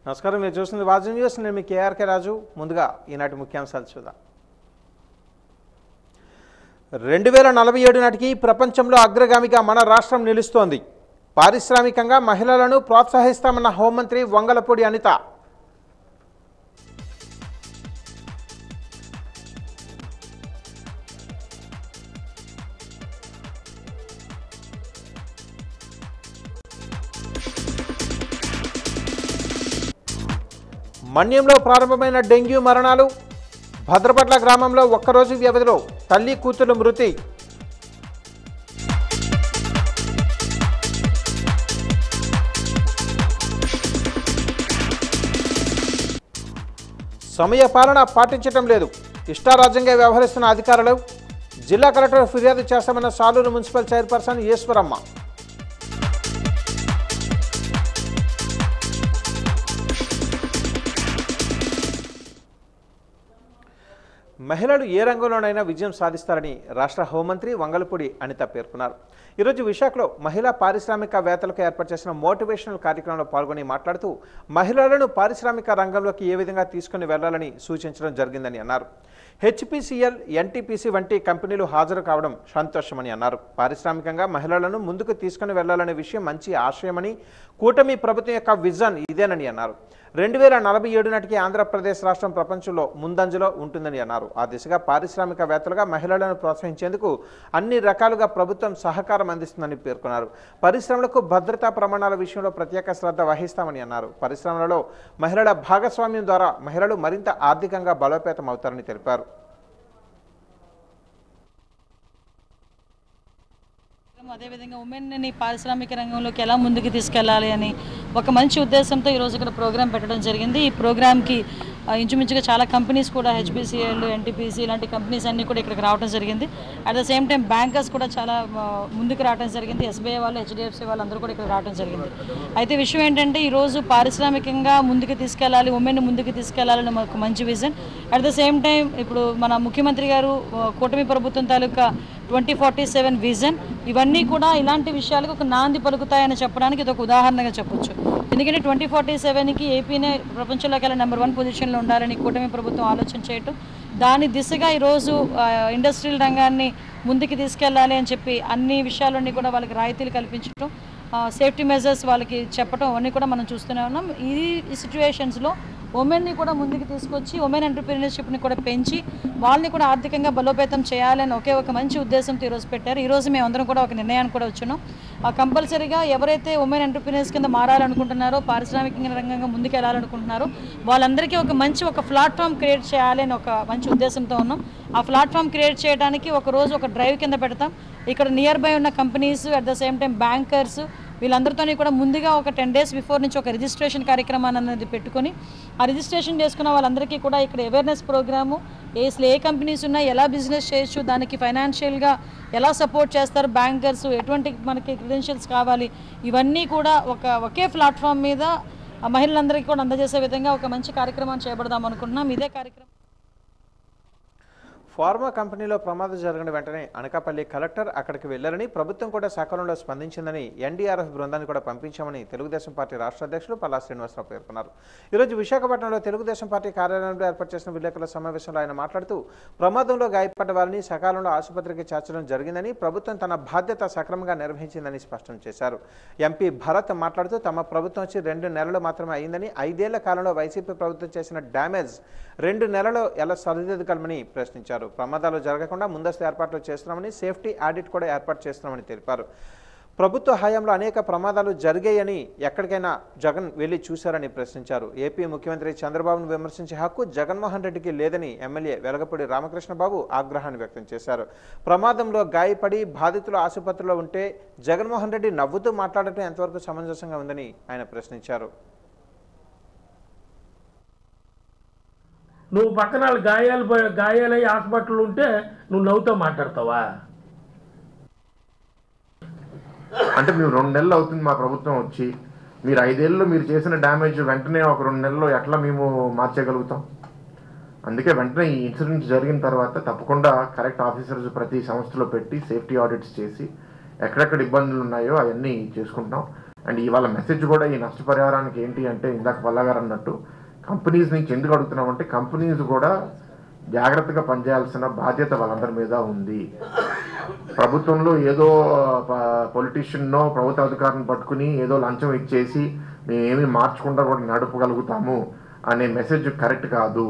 నమస్కారం, మీరు చూస్తుంది వాజు న్యూస్. నేను మీ కేఆర్కే రాజు. ముందుగా ఈనాటి ముఖ్యాంశాలు చూద్దాం. 2047 నాటికి ప్రపంచంలో అగ్రగామిగా మన రాష్ట్రం నిలుస్తోంది. పారిశ్రామికంగా మహిళలను ప్రోత్సహిస్తామన్న హోంమంత్రి వంగలపూడి అనిత. మన్యంలో ప్రారంభమైన డెంగ్యూ మరణాలు. భద్రపట్ల గ్రామంలో ఒక్కరోజు వ్యవధిలో తల్లి కూతురు మృతి. సమయ పాలన పాటించటం లేదు, ఇష్టారాజ్యంగా వ్యవహరిస్తున్న అధికారులు. జిల్లా కలెక్టర్ ఫిర్యాదు చేస్తామన్న సాలూరు మున్సిపల్ చైర్పర్సన్ ఈశ్వరమ్మ. మహిళలు ఏ రంగంలోనైనా విజయం సాధిస్తారని రాష్ట్ర హోంమంత్రి వంగలపూడి అనిత పేర్కొన్నారు. ఈరోజు విశాఖలో మహిళా పారిశ్రామికవేత్తలకు ఏర్పాటు చేసిన మోటివేషనల్ కార్యక్రమంలో పాల్గొని మాట్లాడుతూ మహిళలను పారిశ్రామిక రంగంలోకి ఏ విధంగా తీసుకుని వెళ్లాలని సూచించడం జరిగిందని అన్నారు. హెచ్పిసిఎల్, ఎన్టీపీసీ వంటి కంపెనీలు హాజరు కావడం సంతోషమని అన్నారు. పారిశ్రామికంగా మహిళలను ముందుకు తీసుకుని వెళ్లాలనే విషయం మంచి ఆశయమని, కూటమి ప్రభుత్వం యొక్క విజన్ ఇదేనని అన్నారు. 2047 నాటికి ఆంధ్రప్రదేశ్ రాష్ట్రం ప్రపంచంలో ముందంజలో ఉంటుందని అన్నారు. ఆ దిశగా పారిశ్రామికవేత్తలుగా మహిళలను ప్రోత్సహించేందుకు అన్ని రకాలుగా ప్రభుత్వం సహకారం అందిస్తుందని పేర్కొన్నారు. పరిశ్రమలకు భద్రతా ప్రమాణాల విషయంలో ప్రత్యేక శ్రద్ధ వహిస్తామని అన్నారు. పరిశ్రమలలో మహిళల భాగస్వామ్యం ద్వారా మహిళలు మరింత ఆర్థికంగా బలోపేతం అవుతారని తెలిపారు. అదేవిధంగా ఉమెన్ని పారిశ్రామిక రంగంలోకి ఎలా ముందుకు తీసుకెళ్లాలి అని ఒక మంచి ఉద్దేశంతో ఈరోజు ఇక్కడ ప్రోగ్రాం పెట్టడం జరిగింది. ఈ ప్రోగ్రామ్కి ఇంచుమించుగా చాలా కంపెనీస్ కూడా, హెచ్పిసిఎల్, ఎన్టీపీసీ ఇలాంటి కంపెనీస్ అన్నీ కూడా ఇక్కడికి రావడం జరిగింది. At the same time bankers కూడా చాలా ముందుకు రావడం జరిగింది. ఎస్బీఐ వాళ్ళు, హెచ్డిఎఫ్సి వాళ్ళు అందరూ కూడా ఇక్కడ రావడం జరిగింది. అయితే విషయం ఏంటంటే ఈరోజు పారిశ్రామికంగా ముందుకు తీసుకెళ్లాలి, ఉమెన్ ముందుకు తీసుకెళ్లాలని ఒక మంచి vision. At the same time ఇప్పుడు మన ముఖ్యమంత్రి గారు కూటమి ప్రభుత్వం తాలూకా 2047 విజన్, ఇవన్నీ కూడా ఇలాంటి విషయాలకు ఒక నాంది పలుకుతాయని చెప్పడానికి ఇది ఒక ఉదాహరణగా చెప్పొచ్చు. ఎందుకంటే 2047కి ఏపీనే ప్రపంచంలోకి వెళ్ళి నెంబర్ 1 పొజిషన్లో ఉండాలని కూటమి ప్రభుత్వం ఆలోచన చేయటం, దాని దిశగా ఈరోజు ఇండస్ట్రియల్ రంగాన్ని ముందుకు తీసుకెళ్లాలి అని చెప్పి అన్ని విషయాలన్నీ కూడా వాళ్ళకి రాయితీలు కల్పించడం, సేఫ్టీ మెజర్స్ వాళ్ళకి చెప్పడం అన్నీ కూడా మనం చూస్తూనే ఉన్నాం. ఈ సిచ్యువేషన్స్లో ఉమెన్ని కూడా ముందుకు తీసుకొచ్చి ఉమెన్ ఎంటర్‌ప్రెన్యూర్‌షిప్ని కూడా పెంచి వాళ్ళని కూడా ఆర్థికంగా బలోపేతం చేయాలని ఒక మంచి ఉద్దేశంతో ఈరోజు పెట్టారు. ఈరోజు మేమందరం కూడా ఒక నిర్ణయానికి కూడా వచ్చున్నాం. కంపల్సరీగా ఎవరైతే ఉమెన్ ఎంటర్‌ప్రెన్యూర్స్ కింద మారాలనుకుంటున్నారో, పారిశ్రామిక రంగంగా ముందుకు వెళ్ళాలనుకుంటున్నారో వాళ్ళందరికీ ఒక ప్లాట్ఫామ్ క్రియేట్ చేయాలని ఒక మంచి ఉద్దేశంతో ఉన్నాం. ఆ ప్లాట్ఫామ్ క్రియేట్ చేయడానికి ఒక డ్రైవ్ కింద పెడతాం. ఇక్కడ నియర్ బై ఉన్న companies, at the same time bankers, వీళ్ళందరితో కూడా ముందుగా ఒక 10 days బిఫోర్ నుంచి ఒక రిజిస్ట్రేషన్ కార్యక్రమాన్ని అనేది పెట్టుకొని ఆ రిజిస్ట్రేషన్ చేసుకున్న వాళ్ళందరికీ కూడా ఇక్కడ అవేర్నెస్ ప్రోగ్రాము, ఏ కంపెనీస్ ఉన్నాయి, ఎలా బిజినెస్ చేయొచ్చు, దానికి ఫైనాన్షియల్గా ఎలా సపోర్ట్ చేస్తారు బ్యాంకర్స్, ఎటువంటి మనకి క్రెడెన్షియల్స్ కావాలి, ఇవన్నీ కూడా ఒకే ప్లాట్ఫామ్ మీద మహిళలందరికీ కూడా అందజేసే విధంగా ఒక మంచి కార్యక్రమాన్ని చేపడదాం అనుకుంటున్నాం. ఇదే కార్యక్రమం ఫార్మా కంపెనీలో ప్రమాదం జరిగిన వెంటనే అనకాపల్లి కలెక్టర్ అక్కడికి వెళ్లారని, ప్రభుత్వం కూడా సకాలంలో స్పందించిందని, ఎన్డీఆర్ఎఫ్ బృందాన్ని కూడా పంపించామని తెలుగుదేశం పార్టీ రాష్ట్ర అధ్యక్షులు పల్లా శ్రీనివాసరావు పేర్కొన్నారు. ఈరోజు విశాఖపట్నంలో తెలుగుదేశం పార్టీ కార్యాలయంలో ఏర్పాటు చేసిన విలేకరుల సమావేశంలో ఆయన మాట్లాడుతూ ప్రమాదంలో గాయపడ్డ వారిని సకాలంలో ఆసుపత్రికి చేర్చడం జరిగిందని, ప్రభుత్వం తన బాధ్యత సక్రమంగా నిర్వహించిందని స్పష్టం చేశారు. ఎంపీ భరత్ మాట్లాడుతూ తమ ప్రభుత్వం వచ్చి 2 నెలలు మాత్రమే అయిందని, 5 ఏళ్ల కాలంలో వైసీపీ ప్రభుత్వం చేసిన డ్యామేజ్ 2 నెలల్లో ఎలా సరిదిద్దగలమని ప్రశ్నించారు. ప్రమాదాలు జరగకుండా ముందస్తు ఏర్పాట్లు చేస్తున్నామని, సేఫ్టీ ఆడిట్ కూడా ఏర్పాటు చేస్తున్నామని తెలిపారు. ప్రభుత్వ హయాంలో అనేక ప్రమాదాలు జరిగాయని, ఎక్కడికైనా జగన్ వెళ్లి చూశారని ప్రశ్నించారు. ఏపీ ముఖ్యమంత్రి చంద్రబాబును విమర్శించే హక్కు జగన్మోహన్ రెడ్డికి లేదని ఎమ్మెల్యే వెలగపూడి రామకృష్ణబాబు ఆగ్రహాన్ని వ్యక్తం చేశారు. ప్రమాదంలో గాయపడి బాధితులు ఆసుపత్రిలో ఉంటే జగన్మోహన్ రెడ్డి నవ్వుతూ మాట్లాడటం ఎంతవరకు సమంజసంగా ఉందని ఆయన ప్రశ్నించారు. నువ్వు పక్కన గాయాలై హాస్పిటల్ ఉంటే నువ్వు నవ్వుతో మాట్లాడతావా? అంటే మేము 2 నెలలు అవుతుంది మా ప్రభుత్వం వచ్చి, మీరు 5 ఏళ్ళలో మీరు చేసిన డ్యామేజ్ వెంటనే ఒక 2 నెలల్లో ఎట్లా మేము మార్చగలుగుతాం? అందుకే వెంటనే ఈ ఇన్సిడెంట్ జరిగిన తర్వాత తప్పకుండా కరెక్ట్ ఆఫీసర్స్ ప్రతి సంస్థలో పెట్టి సేఫ్టీ ఆడిట్స్ చేసి ఎక్కడెక్కడ ఇబ్బందులు ఉన్నాయో అవన్నీ చేసుకుంటాం. అండ్ ఇవాళ మెసేజ్ కూడా ఈ నష్టపరిహారానికి ఏంటి అంటే ఇందాక పల్లాగారు అన్నట్టు కంపెనీస్ నుంచి ఎందుకు అడుగుతున్నామంటే కంపెనీస్ కూడా జాగ్రత్తగా పనిచేయాల్సిన బాధ్యత వాళ్ళందరి మీద ఉంది. ప్రభుత్వంలో ఏదో పొలిటీషియన్నో ప్రభుత్వ అధికారిని పట్టుకుని ఏదో లంచం ఇచ్చేసి మేమేమీ మార్చకుండా కూడా నడపగలుగుతాము అనే మెసేజ్ కరెక్ట్ కాదు.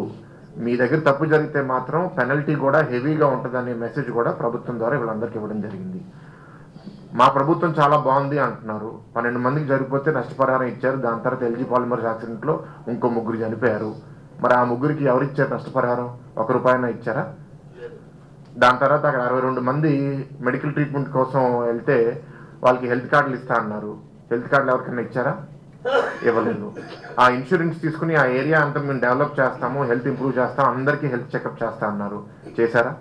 మీ దగ్గర తప్పు జరిగితే మాత్రం పెనల్టీ కూడా హెవీగా ఉంటుందనే మెసేజ్ కూడా ప్రభుత్వం ద్వారా వీళ్ళందరికీ ఇవ్వడం జరిగింది. మా ప్రభుత్వం చాలా బాగుంది అంటున్నారు. 12 మందికి జరిగిపోతే నష్టపరిహారం ఇచ్చారు. దాని తర్వాత ఎల్జీ పాలిమర్స్ యాక్సిడెంట్లో ఇంకో 3 చనిపోయారు. మరి ఆ 3కి ఎవరిచ్చారు నష్టపరిహారం? ₹1 ఇచ్చారా? దాని తర్వాత అక్కడ 62 మంది మెడికల్ ట్రీట్మెంట్ కోసం వెళ్తే వాళ్ళకి హెల్త్ కార్డులు ఇస్తా అన్నారు. హెల్త్ కార్డులు ఎవరికైనా ఇచ్చారా? ఇవ్వలేదు. ఆ ఇన్సూరెన్స్ తీసుకుని ఆ ఏరియా అంతా మేము డెవలప్ చేస్తాము, హెల్త్ ఇంప్రూవ్ చేస్తాం, అందరికీ హెల్త్ చెకప్ చేస్తా అన్నారు. చేశారా?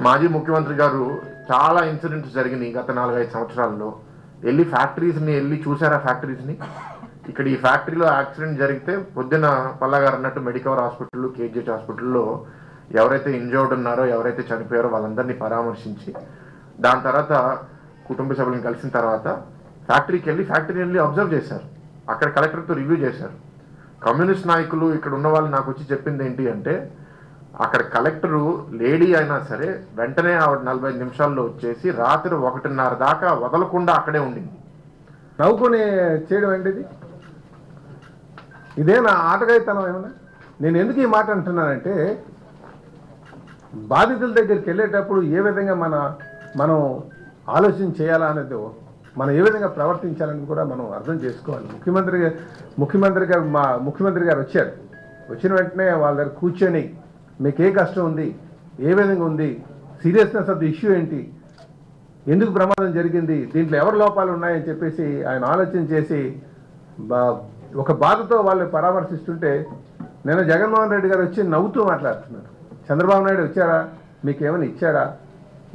మాజీ ముఖ్యమంత్రి గారు చాలా ఇన్సిడెంట్స్ జరిగినాయి గత 4-5 సంవత్సరాల్లో. వెళ్ళి ఫ్యాక్టరీస్ని వెళ్ళి చూసారా? ఫ్యాక్టరీస్ని ఇక్కడ ఈ ఫ్యాక్టరీలో యాక్సిడెంట్ జరిగితే పొద్దున పల్లాగారు అన్నట్టు మెడికవర్ హాస్పిటల్, కేజీహెచ్ హాస్పిటల్లో ఎవరైతే ఇంజర్డ్ ఉన్నారో, ఎవరైతే చనిపోయారో వాళ్ళందరినీ పరామర్శించి దాని తర్వాత కుటుంబ సభ్యులను కలిసిన తర్వాత ఫ్యాక్టరీకి వెళ్ళి అబ్జర్వ్ చేశారు. అక్కడ కలెక్టర్తో రివ్యూ చేశారు. కమ్యూనిస్ట్ నాయకులు ఇక్కడ ఉన్న వాళ్ళు నాకు వచ్చి చెప్పింది ఏంటి అంటే అక్కడ కలెక్టరు లేడీ అయినా సరే వెంటనే ఆవిడ 45 నిమిషాల్లో వచ్చేసి రాత్రి 1:30 దాకా వదలకుండా అక్కడే ఉండింది. నవ్వుకొని చేయడం ఏంటిది? ఇదే నా ఆటగాయితనం ఏమన్నా? నేను ఎందుకు ఈ మాట అంటున్నానంటే బాధితుల దగ్గరికి వెళ్ళేటప్పుడు ఏ విధంగా మనం ఆలోచన చేయాలా అనేది, మనం ఏ విధంగా ప్రవర్తించాలని కూడా మనం అర్థం చేసుకోవాలి. ముఖ్యమంత్రి గారు వచ్చారు. వచ్చిన వెంటనే వాళ్ళ దగ్గర కూర్చొని మీకు ఏ కష్టం ఉంది, ఏ విధంగా ఉంది, సీరియస్నెస్ ఆఫ్ ది ఇష్యూ ఏంటి, ఎందుకు ప్రమాదం జరిగింది, దీంట్లో ఎవరి లోపాలు ఉన్నాయని చెప్పేసి ఆయన ఆలోచన చేసి ఒక బాధతో వాళ్ళు పరామర్శిస్తుంటే నిన్న జగన్మోహన్ రెడ్డి గారు వచ్చి నవ్వుతూ మాట్లాడుతున్నారు. చంద్రబాబు నాయుడు వచ్చారా, మీకు ఏమైనా ఇచ్చాడా?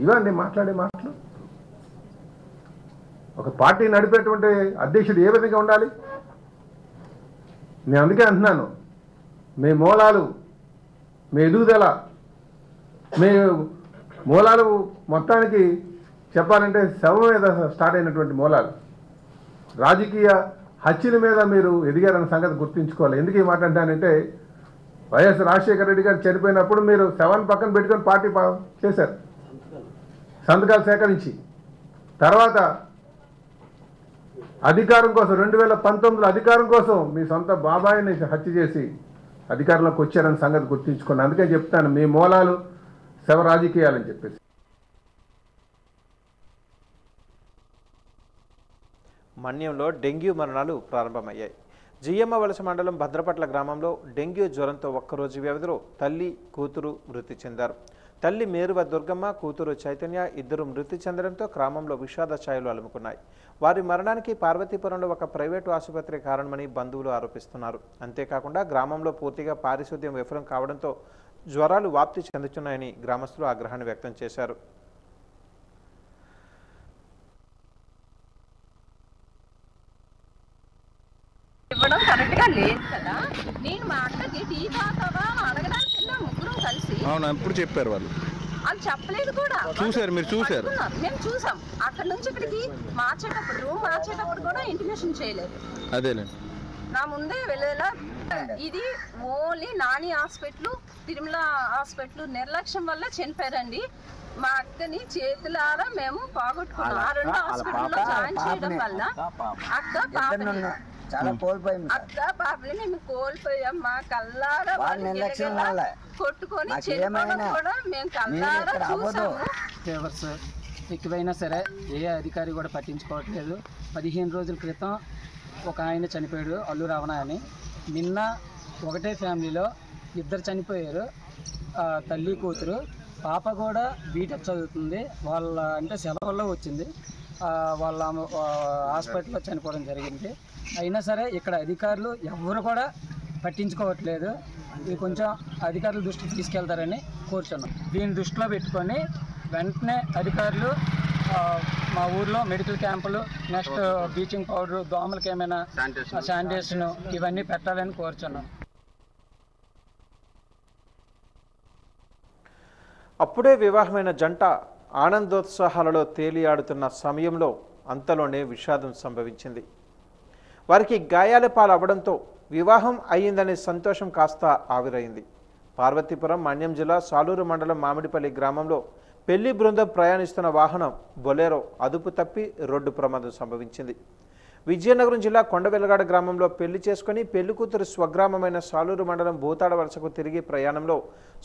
ఇవన్నీ మాట్లాడే మాటలు. ఒక పార్టీ నడిపేటువంటి అధ్యక్షుడు ఏ విధంగా ఉండాలి? నేను అందుకే అంటున్నాను, మీ మూలాలు, మీ ఎదుగుదల, మీ మూలాలు మొత్తానికి చెప్పాలంటే శవం మీద స్టార్ట్ అయినటువంటి మూలాలు. రాజకీయ హత్యల మీద మీరు ఎదిగారన్న సంగతి గుర్తుంచుకోవాలి. ఎందుకు ఈ మాట అంటానంటే వైఎస్ రాజశేఖర రెడ్డి గారు చనిపోయినప్పుడు మీరు శవాన్ని పక్కన పెట్టుకొని పార్టీ చేశారు, సంతకాలు సేకరించి. తర్వాత అధికారం కోసం 2019లో అధికారం కోసం మీ సొంత బాబాయిని హత్య చేసి అధికారంలోకి వచ్చారన్న సంగతి గుర్తుంచుకోండి. అందుకే చెప్తాను, మీ మూలాలు శవ రాజకీయాలని చెప్పేసి. మన్యంలో డెంగ్యూ మరణాలు ప్రారంభమయ్యాయి. జియ్యమ్మ వలస మండలం భద్రపట్ల గ్రామంలో డెంగ్యూ జ్వరంతో ఒక్కరోజు వ్యవధిలో తల్లి, కూతురు మృతి చెందారు. తల్లి మేరువ దుర్గమ్మ, కూతురు చైతన్య ఇద్దరు మృతి చెందడంతో గ్రామంలో విషాద ఛాయలు అలుముకున్నాయి. వారి మరణానికి పార్వతీపురంలో ఒక ప్రైవేటు ఆసుపత్రి కారణమని బంధువులు ఆరోపిస్తున్నారు. అంతేకాకుండా గ్రామంలో పూర్తిగా పారిశుద్ధ్యం విఫలం కావడంతో జ్వరాలు వ్యాప్తి చెందుతున్నాయని గ్రామస్తులు ఆగ్రహాన్ని వ్యక్తం చేశారు. ఇవ్వడం కరెక్ట్ గా లేదు కదా. నేను మా అక్కకి టీ తాగుతావా అడగడానికి వెళ్ళా, ముగ్గురం కలిసి. అవునా? ఎప్పుడు చెప్పారు వాళ్ళు? అని చెప్పలేదు కూడా. చూసారు? మీరు చూసారు? మేము చూసాం. అక్కడ నుంచి ఇక్కడికి రూమ్ మార్చేటప్పుడు కూడా ఇంటిమేషన్ చేయలేదు. అదేలేండి. నా ముందే వెళ్ళేలా. ఇది only Nani hospital, Tirumala hospital నిర్లక్ష్యం వల్ల చనిపోయారండి. మా అక్కని చేతులారా మేము పోగొట్టుకున్నాం. ఆ 2 హాస్పిటల్లో జాయిన్ చేయడం వల్ల అక్క పాపని మేము కోల్పోయాం. మా కల్లారా కొట్టుకొని చనిపోవడం కూడా మేము కల్లారా చూసాము. ఫేవర్స్ ఎక్కువైనా సరే ఏ అధికారి కూడా పట్టించుకోవట్లేదు. 15 రోజుల క్రితం ఒక ఆయన చనిపోయాడు, అల్లు రావణ అని. నిన్న ఒకటే ఫ్యామిలీలో 2 చనిపోయారు, తల్లి కూతురు. పాప కూడా బీటెక్ చదువుతుంది. వాళ్ళ అంటే సెలవుల్లో వచ్చింది, వాళ్ళ హాస్పిటల్లో చనిపోవడం జరిగింది. అయినా సరే ఇక్కడ అధికారులు ఎవరు కూడా పట్టించుకోవట్లేదు. ఇది కొంచెం అధికారుల దృష్టికి తీసుకెళ్తారని కోరుచున్నాం. దీన్ని దృష్టిలో పెట్టుకొని వెంటనే అధికారులు మా ఊర్లో మెడికల్ క్యాంపులు, నెక్స్ట్ బ్లీచింగ్ పౌడర్, దోమలకి ఏమైనా శానిటేషన్ ఇవన్నీ పెట్టాలని కోరుచున్నాం. అప్పుడే వివాహమైన జంట ఆనందోత్సాహాలలో తేలియాడుతున్న సమయంలో అంతలోనే విషాదం సంభవించింది. వారికి గాయాల పాలవ్వడంతో వివాహం అయ్యిందనే సంతోషం కాస్త ఆవిరైంది. పార్వతీపురం మన్యం జిల్లా సాలూరు మండలం మామిడిపల్లి గ్రామంలో పెళ్లి బృందం ప్రయాణిస్తున్న వాహనం బొలెరో అదుపు తప్పి రోడ్డు ప్రమాదం సంభవించింది. విజయనగరం జిల్లా కొండవెల్లగాడ గ్రామంలో పెళ్లి చేసుకుని పెళ్లి కూతురు స్వగ్రామమైన సాలూరు మండలం భూతాడ వలసకు తిరిగి ప్రయాణంలో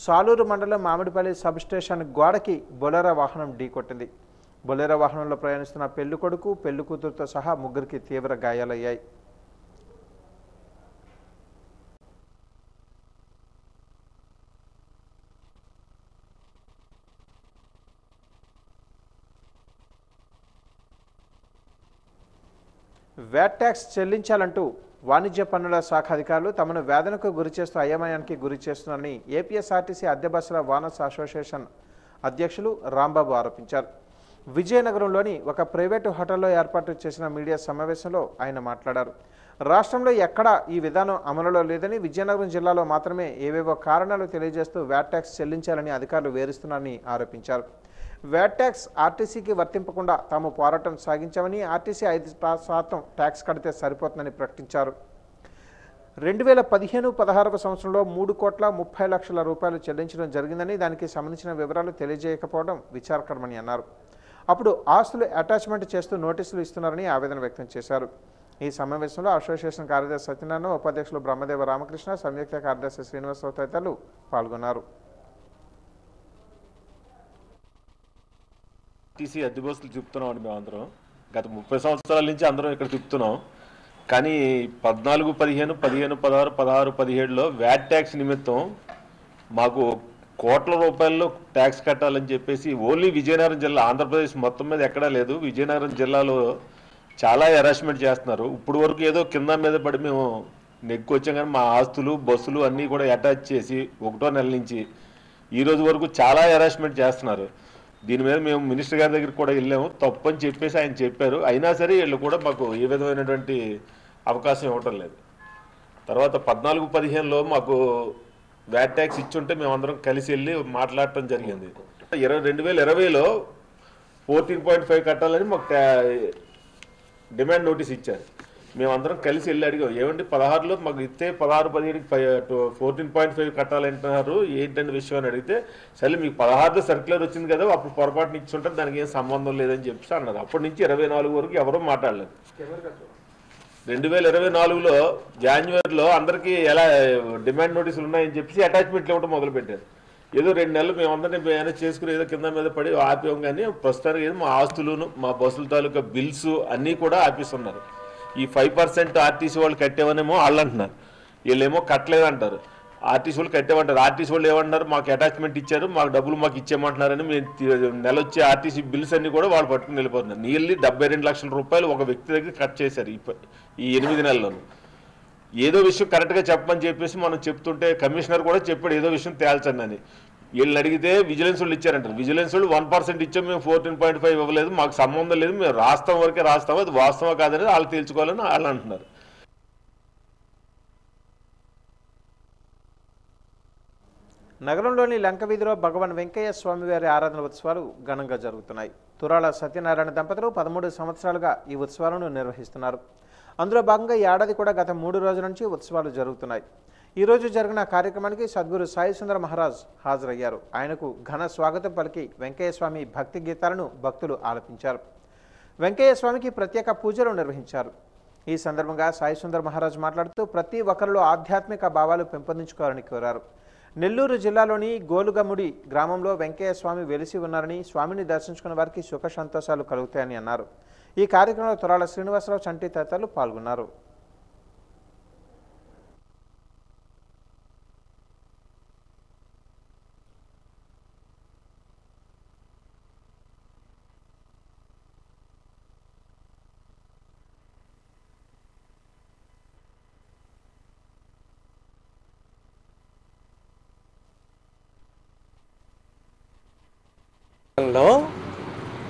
సాలూరు మండలం మామిడిపల్లి సబ్ స్టేషన్ గోడకి బొలెరో వాహనం ఢీకొట్టింది. బొలెరో వాహనంలో ప్రయాణిస్తున్న పెళ్లి కొడుకు పెళ్లి కూతురుతో సహా ముగ్గురికి తీవ్ర గాయాలయ్యాయి. వ్యాట్ ట్యాక్స్ చెల్లించాలంటూ వాణిజ్య పన్నుల శాఖ అధికారులు తమను వేదనకు గురిచేస్తూ అయోమయానికి గురి చేస్తున్నారని ఏపీఎస్ఆర్టీసీ అద్దె బస్సుల ఓనర్స్ అసోసియేషన్ అధ్యక్షులు రాంబాబు ఆరోపించారు. విజయనగరంలోని ఒక ప్రైవేటు హోటల్లో ఏర్పాటు చేసిన మీడియా సమావేశంలో ఆయన మాట్లాడారు. రాష్ట్రంలో ఎక్కడా ఈ విధానం అమలులో లేదని, విజయనగరం జిల్లాలో మాత్రమే ఏవేవో కారణాలు తెలియజేస్తూ వ్యాట్ ట్యాక్స్ చెల్లించాలని అధికారులు వేధిస్తున్నారని ఆరోపించారు. వ్యాట్ ట్యాక్స్ ఆర్టీసీకి వర్తింపకుండా తాము పోరాటం సాగించామని, ఆర్టీసీ 5% ట్యాక్స్ కడితే సరిపోతుందని ప్రకటించారు. 2015-16 సంవత్సరంలో 3,30,00,000 రూపాయలు చెల్లించడం జరిగిందని, దానికి సంబంధించిన వివరాలు తెలియజేయకపోవడం విచారకరమని అన్నారు. అప్పుడు ఆస్తులు అటాచ్మెంట్ చేస్తూ నోటీసులు ఇస్తున్నారని ఆవేదన వ్యక్తం చేశారు. ఈ సమావేశంలో అసోసియేషన్ కార్యదర్శి సత్యనారాయణ, ఉపాధ్యక్షులు బ్రహ్మదేవ రామకృష్ణ, సంయుక్త కార్యదర్శి శ్రీనివాసరావు తదితరులు పాల్గొన్నారు. టీసీ అద్దె బస్సులు తిప్పుతున్నాం అండి. మేమందరం గత 30 సంవత్సరాల నుంచి అందరం ఇక్కడ తిప్పుతున్నాం. కానీ 14, 15, 16, 16, 17లో వ్యాట్ ట్యాక్స్ నిమిత్తం మాకు కోట్ల రూపాయల్లో ట్యాక్స్ కట్టాలని చెప్పేసి ఓన్లీ విజయనగరం జిల్లా, ఆంధ్రప్రదేశ్ మొత్తం మీద ఎక్కడా లేదు, విజయనగరం జిల్లాలో చాలా హెరాస్మెంట్ చేస్తున్నారు. ఇప్పుడు వరకు ఏదో కింద మీద పడి మేము నెగ్గుకొచ్చాం, కానీ మా ఆస్తులు బస్సులు అన్నీ కూడా అటాచ్ చేసి 1వ నెల నుంచి ఈ రోజు వరకు చాలా హెరాస్మెంట్ చేస్తున్నారు. దీని మీద మేము మినిస్టర్ గారి దగ్గరికి కూడా వెళ్ళాము, తప్పు అని చెప్పేసి ఆయన చెప్పారు. అయినా సరే వీళ్ళు కూడా మాకు ఏ విధమైనటువంటి అవకాశం ఇవ్వటం లేదు. తర్వాత 14, 15లో మాకు వ్యాట్ ట్యాక్స్ ఇచ్చుంటే మేమందరం కలిసి వెళ్ళి మాట్లాడటం జరిగింది. 2020లో 14.5 కట్టాలని మాకు డిమాండ్ నోటీస్ ఇచ్చారు. మేమందరం కలిసి వెళ్ళి అడిగాం, ఏమంటే 16లో మాకు ఇస్తే 16, 17కి 14.5 కట్టాలంటున్నారు, ఏంటంటే విషయం అని అడిగితే, సరే మీకు 16లో సర్క్యులర్ వచ్చింది కదా, అప్పుడు పొరపాటున ఇచ్చుంటారు, దానికి ఏం సంబంధం లేదని చెప్పేసి అన్నారు. అప్పటి నుంచి 24 వరకు ఎవరూ మాట్లాడలేదు. 2024లో జాన్యువరిలో అందరికీ ఎలా డిమాండ్ నోటీసులు ఉన్నాయని చెప్పేసి అటాచ్మెంట్లు ఇవ్వడం మొదలుపెట్టారు. ఏదో 2 నెలలు మేమందరినీ మేనేజ్ చేసుకుని ఏదో కింద మీద పడి ఆపేం, కానీ ప్రస్తుతానికి ఏదో మా ఆస్తులను మా బస్సుల తాలూకా బిల్స్ అన్నీ కూడా ఆపేస్తున్నారు. ఈ 5% ఆర్టీసీ వాళ్ళు కట్టేవనేమో వాళ్ళు అంటున్నారు, వీళ్ళేమో కట్టలేదంటారు. ఆర్టీసీ వాళ్ళు కట్టేమంటారు. ఆర్టీసీ వాళ్ళు ఏమంటారు, మాకు అటాచ్మెంట్ ఇచ్చారు, మాకు డబ్బులు మాకు ఇచ్చేయమంటున్నారని మేము నెల వచ్చే ఆర్టీసీ బిల్స్ అన్ని కూడా వాళ్ళు పట్టుకుని వెళ్ళిపోతున్నారు. నియర్లీ 72 లక్షల రూపాయలు ఒక వ్యక్తి దగ్గర కట్ చేశారు ఈ 8 నెలల్లోనూ. ఏదో విషయం కరెక్ట్గా చెప్పమని చెప్పేసి మనం చెప్తుంటే కమిషనర్ కూడా చెప్పాడు ఏదో విషయం తేల్చండి అని. వీళ్ళని అడిగితే విజిలెన్స్ వాళ్ళు ఇచ్చారంటారు. విజిలెన్స్ వాళ్ళు 1% ఇచ్చాం, మేము 14.5 ఇవ్వలేదు, మాకు సంబంధం లేదు, మేము రాస్తాం వరకే రాస్తాము, అది వాస్తవం కాదని వాళ్ళు తేల్చుకోవాలని వాళ్ళు అంటున్నారు. నగరంలోని లంక వీధిలో భగవాన్ వెంకయ్య స్వామివారి ఆరాధన ఉత్సవాలు ఘనంగా జరుగుతున్నాయి. తురాల సత్యనారాయణ దంపతులు 13 సంవత్సరాలుగా ఈ ఉత్సవాలను నిర్వహిస్తున్నారు. అందులో భాగంగా ఈ ఏడాది కూడా గత 3 రోజుల నుంచి ఉత్సవాలు జరుగుతున్నాయి. ఈ రోజు జరిగిన కార్యక్రమానికి సద్గురు సాయి సుందర మహారాజ్ హాజరయ్యారు. ఆయనకు ఘన స్వాగతం పలికి వెంకయ్య స్వామి భక్తి గీతాలను భక్తులు ఆలపించారు. వెంకయ్య స్వామికి ప్రత్యేక పూజలు నిర్వహించారు. ఈ సందర్భంగా సాయి సుందర మహారాజ్ మాట్లాడుతూ ప్రతి ఒక్కరిలో ఆధ్యాత్మిక భావాలు పెంపొందించుకోవాలని కోరారు. నెల్లూరు జిల్లాలోని గోలుగముడి గ్రామంలో వెంకయ్య స్వామి వెలిసి ఉన్నారని, స్వామిని దర్శించుకున్న వారికి సుఖ సంతోషాలు కలుగుతాయని అన్నారు. ఈ కార్యక్రమంలో తురాల శ్రీనివాసరావు, చంటి తదితరులు పాల్గొన్నారు.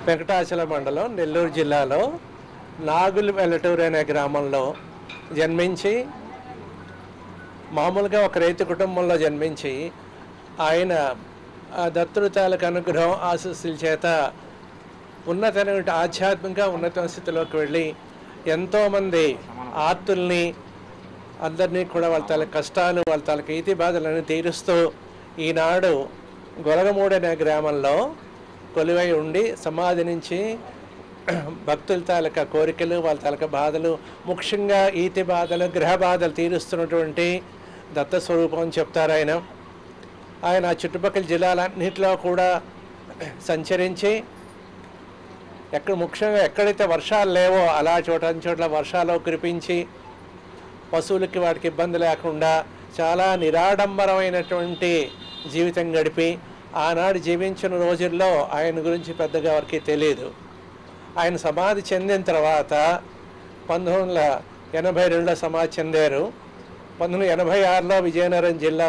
వెంకటాచల మండలం నెల్లూరు జిల్లాలో నాగులు వెల్లటూరు అనే గ్రామంలో జన్మించి మామూలుగా ఒక రైతు కుటుంబంలో జన్మించి ఆయన దత్తృతాలకు అనుగ్రహం ఆశీస్సుల చేత ఉన్నతమైన ఆధ్యాత్మిక ఉన్నత స్థితిలోకి వెళ్ళి ఎంతోమంది ఆర్తుల్ని అందరినీ కూడా వాళ్ళ తల కష్టాలు వాళ్ళ తలకి ఈతి బాధలను తీరుస్తూ ఈనాడు గొలగమూడి అనే గ్రామంలో కొలువై ఉండి సమాధి నుంచి భక్తుల తాలూకా కోరికలు వాళ్ళ తాలూకా బాధలు ముఖ్యంగా ఈతి బాధలు గ్రహ బాధలు తీరుస్తున్నటువంటి దత్తస్వరూపం అని చెప్తారు ఆయన చుట్టుపక్కల జిల్లాలన్నింటిలో కూడా సంచరించి ముఖ్యంగా ఎక్కడైతే వర్షాలు లేవో అలా చోట్ల వర్షాలు కురిపించి పశువులకి వాటికి ఇబ్బంది లేకుండా చాలా నిరాడంబరమైనటువంటి జీవితం గడిపి ఆనాడు జీవించిన రోజుల్లో ఆయన గురించి పెద్దగా ఎవరికి తెలియదు. ఆయన సమాధి చెందిన తర్వాత 1982లో సమాధి చెందారు. 1986లో విజయనగరం జిల్లా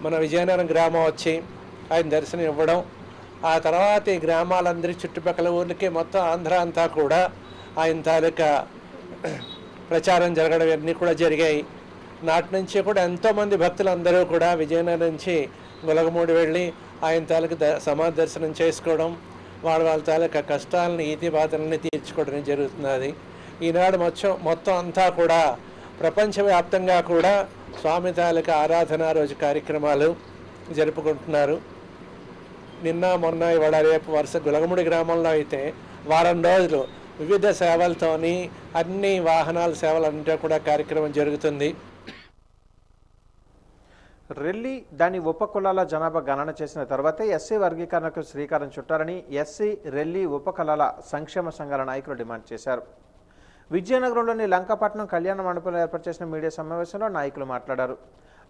మన విజయనగరం గ్రామం వచ్చి ఆయన దర్శనం ఇవ్వడం, ఆ తర్వాత ఈ గ్రామాలందరి చుట్టుపక్కల ఊర్లకి మొత్తం ఆంధ్ర అంతా కూడా ఆయన తాలూకా ప్రచారం జరగడం ఇవన్నీ కూడా జరిగాయి. నాటి నుంచి కూడా ఎంతోమంది భక్తులందరూ కూడా విజయనగరం నుంచి గొలగమూడి వెళ్ళి ఆయన తాలూకా సమాధి దర్శనం చేసుకోవడం, వాళ్ళ తాలూకా కష్టాలను ఈతి బాధలని తీర్చుకోవడం జరుగుతున్నది. ఈనాడు మొత్తం అంతా కూడా ప్రపంచవ్యాప్తంగా కూడా స్వామి తాలూకా ఆరాధన రోజు కార్యక్రమాలు జరుపుకుంటున్నారు. నిన్న మొన్న ఇవాళ రేపు వరుస గొలగమూడి గ్రామంలో అయితే వారం రోజులు వివిధ సేవలతోని అన్ని వాహనాల సేవలంటే కూడా కార్యక్రమం జరుగుతుంది. రెల్లి దాని ఉపకులాల జనాభా గణన చేసిన తర్వాతే ఎస్సీ వర్గీకరణకు శ్రీకారం చుట్టారని ఎస్సీ రెల్లి ఉపకులాల సంక్షేమ సంఘాల నాయకులు డిమాండ్ చేశారు. విజయనగరంలోని లంకపట్నం కళ్యాణ మండపంలో ఏర్పాటు చేసిన మీడియా సమావేశంలో నాయకులు మాట్లాడారు.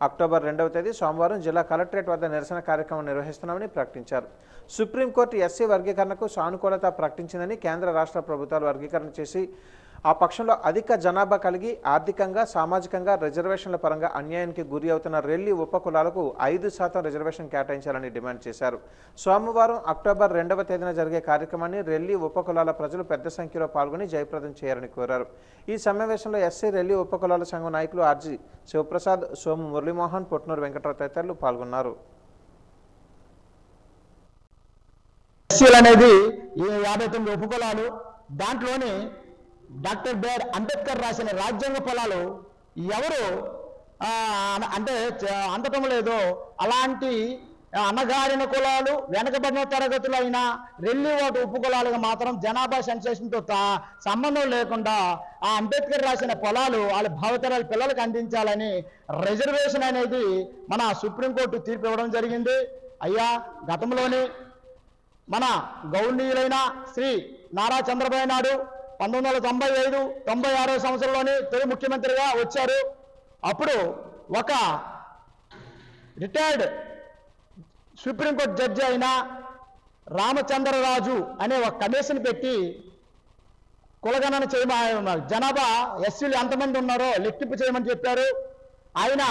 అక్టోబర్ 2వ తేదీ సోమవారం జిల్లా కలెక్టరేట్ వద్ద నిరసన కార్యక్రమం నిర్వహిస్తున్నామని ప్రకటించారు. సుప్రీంకోర్టు ఎస్సీ వర్గీకరణకు సానుకూలత ప్రకటించిందని కేంద్ర రాష్ట్ర ప్రభుత్వాలు వర్గీకరణ చేసి ఆ పక్షంలో అధిక జనాభా కలిగి ఆర్థికంగా సామాజికంగా రిజర్వేషన్ల పరంగా అన్యాయానికి గురి అవుతున్న రెల్లి ఉపకులాలకు 5% రిజర్వేషన్ కేటాయించాలని డిమాండ్ చేశారు. సోమవారం అక్టోబర్ 2వ తేదీన జరిగే కార్యక్రమాన్ని రెల్లి ఉపకులాల ప్రజలు పెద్ద సంఖ్యలో పాల్గొని జయప్రదం చేయాలని కోరారు. ఈ సమావేశంలో ఎస్సీ రెల్లి ఉపకులాల సంఘం నాయకులు ఆర్జీ శివప్రసాద్, సోము మురళీమోహన్, పొట్నూరు వెంకటరావు తదితరులు పాల్గొన్నారు. ఎస్సీలు అనేది 59 ఉపకులాలు, దాంట్లోని డాక్టర్ బిఆర్ అంబేద్కర్ రాసిన రాజ్యాంగ ఫలాలు ఎవరు అంటే అందటం లేదో అలాంటి అణగారిన కులాలు వెనకబడిన తరగతులైన రెల్లి ఓటు ఉపకులాలుగా మాత్రం జనాభా సెన్సేషన్తో సంబంధం లేకుండా ఆ అంబేద్కర్ రాసిన పొలాలు వాళ్ళ భావితరాల పిల్లలకు అందించాలని రిజర్వేషన్ అనేది మన సుప్రీంకోర్టు తీర్పు ఇవ్వడం జరిగింది. అయ్యా, గతంలోని మన గౌరవనీయులైన శ్రీ నారా చంద్రబాబు నాయుడు 1995-96 సంవత్సరంలోని తొలి ముఖ్యమంత్రిగా వచ్చారు. అప్పుడు ఒక రిటైర్డ్ సుప్రీంకోర్టు జడ్జి అయిన రామచంద్రరాజు అనే ఒక కమిషన్ పెట్టి కులగణన చేయమని, జనాభా ఎస్సీలు ఎంతమంది ఉన్నారో లెక్కింపు చేయమని చెప్పారు. ఆయన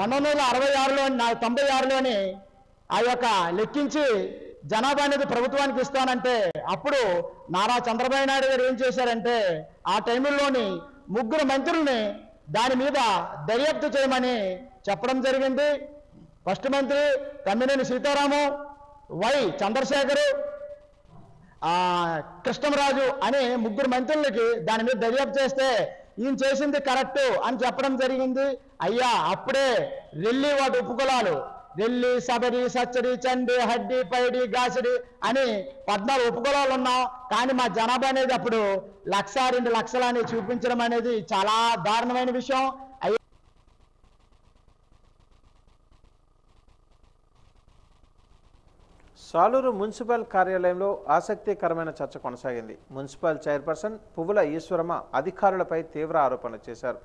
1996లోని ఆ యొక్క లెక్కించి జనాభా అనేది ప్రభుత్వానికి ఇస్తానంటే అప్పుడు నారా చంద్రబాబు నాయుడు గారు ఏం చేశారంటే ఆ టైంలోని 3 మంత్రుల్ని దాని మీద దర్యాప్తు చేయమని చెప్పడం జరిగింది. ఫస్ట్ మంత్రి తమ్మినేని సీతారాము, వై చంద్రశేఖరు, కృష్ణరాజు అనే 3 మంత్రులకి దాని మీద దర్యాప్తు చేస్తే ఈయన చేసింది కరెక్ట్ అని చెప్పడం జరిగింది. అయ్యా, అప్పుడే రెల్లి వాటి ఉపకులాలు రెల్లి, సబరి, సచ్చడి, చండి, హడ్డి, పైడి, గాసిడి అని 14 ఉపకులాలు ఉన్నాం. కానీ మా జనాభా అనేది అప్పుడు 1,00,000-2 లక్షలు అని చూపించడం అనేది చాలా దారుణమైన విషయం. సాలూరు మున్సిపల్ కార్యాలయంలో ఆసక్తికరమైన చర్చ కొనసాగింది. మున్సిపల్ చైర్పర్సన్ పువ్వుల ఈశ్వరమ్మ అధికారులపై తీవ్ర ఆరోపణలు చేశారు.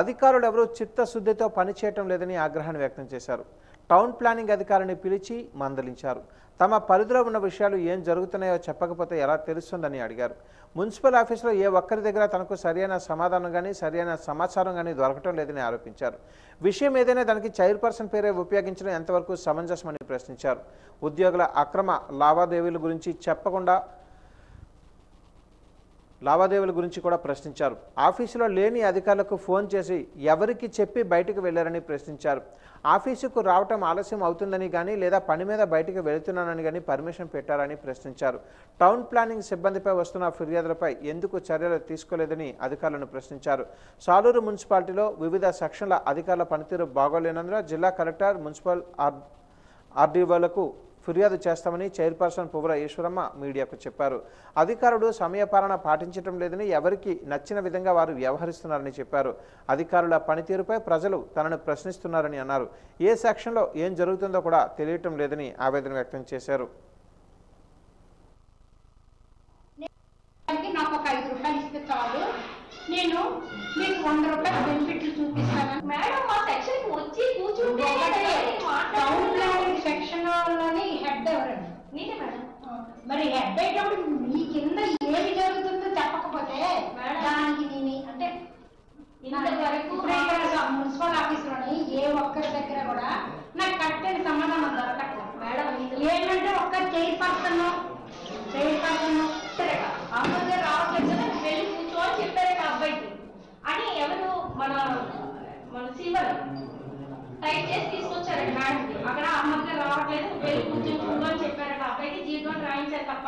అధికారులు ఎవరూ చిత్తశుద్ధితో పనిచేయటం లేదని ఆగ్రహాన్ని వ్యక్తం చేశారు. టౌన్ ప్లానింగ్ అధికారిని పిలిచి మందలించారు. తమ పరిధిలో ఉన్న విషయాలు ఏం జరుగుతున్నాయో చెప్పకపోతే ఎలా తెలుస్తుందని అడిగారు. మున్సిపల్ ఆఫీసులో ఏ ఒక్కరి దగ్గర తనకు సరైన సమాధానం కానీ సరైన సమాచారం కానీ దొరకటం లేదని ఆరోపించారు. విషయం ఏదైనా దానికి చైర్పర్సన్ పేరే ఉపయోగించడం ఎంతవరకు సమంజసమని ప్రశ్నించారు. ఉద్యోగుల అక్రమ లావాదేవీల గురించి చెప్పకుండా లావాదేవీల గురించి కూడా ప్రశ్నించారు. ఆఫీసులో లేని అధికారులకు ఫోన్ చేసి ఎవరికి చెప్పి బయటకు వెళ్లారని ప్రశ్నించారు. ఆఫీసుకు రావటం ఆలస్యం అవుతుందని కానీ లేదా పని మీద బయటకు వెళుతున్నానని కానీ పర్మిషన్ పెట్టారని ప్రశ్నించారు. టౌన్ ప్లానింగ్ సిబ్బందిపై వస్తున్న ఫిర్యాదులపై ఎందుకు చర్యలు తీసుకోలేదని అధికారులను ప్రశ్నించారు. సాలూరు మున్సిపాలిటీలో వివిధ సెక్షన్ల అధికారుల పనితీరు బాగోలేనందున జిల్లా కలెక్టర్, మున్సిపల్ ఆర్డీఓలకు ఫిర్యాదు చేస్తామని చైర్పర్సన్ పువ్వుల ఈశ్వరమ్మ మీడియాకు చెప్పారు. అధికారులు సమయపాలన పాటించడం లేదని, ఎవరికి నచ్చిన విధంగా వారు వ్యవహరిస్తున్నారని చెప్పారు. అధికారుల పనితీరుపై ప్రజలు తనను ప్రశ్నిస్తున్నారని అన్నారు. ఏ సెక్షన్లో ఏం జరుగుతుందో కూడా తెలియటం లేదని ఆవేదన వ్యక్తం చేశారు. నేను మీకు 100 రూపాయల బెనిఫిట్లు చూపిస్తాను మేడం. మా సెక్షన్ కి వచ్చి కూర్చుంటే టౌన్ ప్లానింగ్ సెక్షన్ లోని హెడ్ ఎవరండి? నేనే మేడం. మరి హెడ్ అయ్యేటప్పుడు మీ కింద ఏమి జరుగుతుందో చెప్పకపోతే దానికి నేను అంటే ఇంతవరకు మున్సిపల్ ఆఫీస్ లోని ఏ ఒక్కరి దగ్గర కూడా నాకు కరెక్ట్ అయిన సమాధానం దొరకట్లేదు మేడం. ఏంటంటే ఒక్క చైర్పర్సన్ అమ్మగారు రావట్లేదు కదా, వెళ్ళి కూర్చోని చెప్పారు అబ్బాయికి అని ఎవరు మన సీవర్ టైప్ చేసి తీసుకొచ్చారండి మేడంకి. అక్కడ అమ్మగారు రావట్లేదు, వెళ్ళి కూర్చొని చూడని చెప్పారట అబ్బాయికి. జీతం రాయించారు తప్ప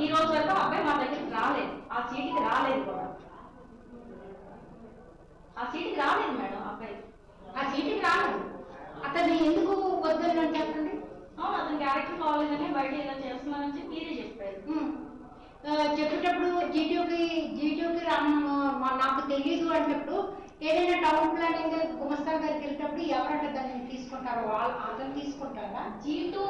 ఈ రోజు వరకు అబ్బాయి మా దగ్గరికి రాలేదు, ఆ సీటుకి రాలేదు కూడా. ఆ సీటుకి రాలేదు మేడం, అబ్బాయి ఆ సీటుకి రాలేదు. అతను ఎందుకు వద్దని చెప్పండి. అవును, అతను క్యారెక్టర్ కావాలని బయట ఇలా చేస్తున్నారని చెప్పి మీరే చెప్పారు. చెప్పేటప్పుడు జీటీఓకి నాకు తెలియదు అనేటప్పుడు ఏదైనా టౌన్ ప్లానింగ్ గుమస్తా గారికి వెళ్ళేటప్పుడు ఎవరైనా దాన్ని తీసుకుంటారో అతను తీసుకుంటారా? జీటూ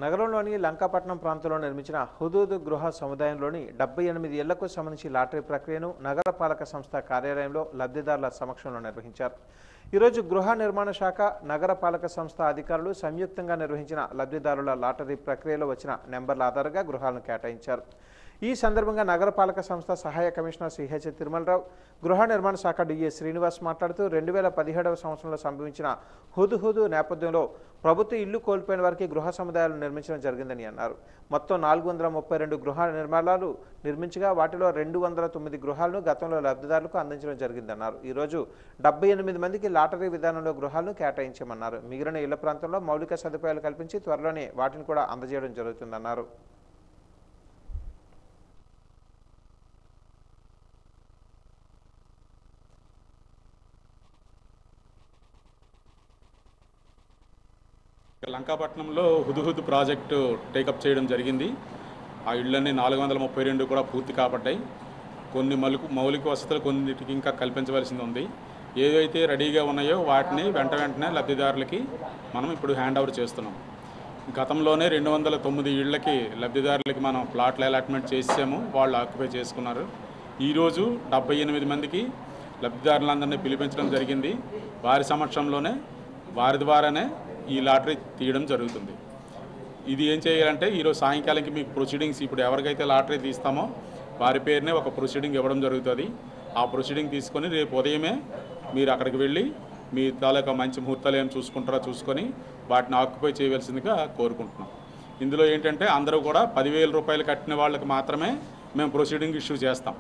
నగరంలోని లంకాపట్నం ప్రాంతంలో నిర్మించిన హుదూద్ గృహ సముదాయంలోని 78 ఇళ్లకు సంబంధించి లాటరీ ప్రక్రియను నగరపాలక సంస్థ కార్యాలయంలో లబ్ధిదారుల సమక్షంలో నిర్వహించారు. ఈరోజు గృహ నిర్మాణ శాఖ, నగరపాలక సంస్థ అధికారులు సంయుక్తంగా నిర్వహించిన లబ్ధిదారుల లాటరీ ప్రక్రియలో వచ్చిన నెంబర్ల ఆధారంగా గృహాలను కేటాయించారు. ఈ సందర్భంగా నగరపాలక సంస్థ సహాయ కమిషనర్ సిహెచ్ తిరుమలరావు, గృహ నిర్మాణ శాఖ డిఏ శ్రీనివాస్ మాట్లాడుతూ 2017వ సంవత్సరంలో సంభవించిన హుదూద్ నేపథ్యంలో ప్రభుత్వ ఇల్లు కోల్పోయిన వారికి గృహ సముదాయాలు నిర్మించడం జరిగిందని అన్నారు. మొత్తం 432 గృహ నిర్మాణాలు నిర్మించగా వాటిలో 209 గృహాలను గతంలో లబ్ధిదారులకు అందించడం జరిగిందన్నారు. ఈరోజు 78 మందికి లాటరీ విధానంలో గృహాలను కేటాయించామన్నారు. మిగిలిన ఇళ్ల ప్రాంతంలో మౌలిక సదుపాయాలు కల్పించి త్వరలోనే వాటిని కూడా అందజేయడం జరుగుతుందన్నారు. లంకాపట్నంలో హుదూద్ ప్రాజెక్టు టేకప్ చేయడం జరిగింది. ఆ ఇళ్ళన్నీ 432 కూడా పూర్తి కాబట్టాయి. కొన్ని మౌలిక వసతులు కొన్నిటికి ఇంకా కల్పించవలసింది ఉంది. ఏవైతే రెడీగా ఉన్నాయో వాటిని వెంటనే లబ్ధిదారులకి మనం ఇప్పుడు హ్యాండ్ ఓవర్ చేస్తున్నాం. గతంలోనే 209 ఇళ్ళకి లబ్ధిదారులకి మనం ప్లాట్లు అలాట్మెంట్ చేసాము, వాళ్ళు ఆక్యుపై చేసుకున్నారు. ఈరోజు 78 మందికి లబ్ధిదారులందరినీ పిలిపించడం జరిగింది. వారి సమక్షంలోనే వారి ద్వారానే ఈ లాటరీ తీయడం జరుగుతుంది. ఇది ఏం చేయాలంటే ఈరోజు సాయంకాలంకి మీకు ప్రొసీడింగ్స్, ఇప్పుడు ఎవరికైతే లాటరీ తీస్తామో వారి పేరునే ఒక ప్రొసీడింగ్ ఇవ్వడం జరుగుతుంది. ఆ ప్రొసీడింగ్ తీసుకొని రేపు ఉదయమే మీరు అక్కడికి వెళ్ళి మీ తాలూకా మంచి ముహూర్తాలు ఏం చూసుకుంటారో చూసుకొని వాటిని ఆక్యుపై చేయవలసిందిగా కోరుకుంటున్నాం. ఇందులో ఏంటంటే అందరూ కూడా 10,000 రూపాయలు కట్టిన వాళ్ళకి మాత్రమే మేము ప్రొసీడింగ్ ఇష్యూ చేస్తాం.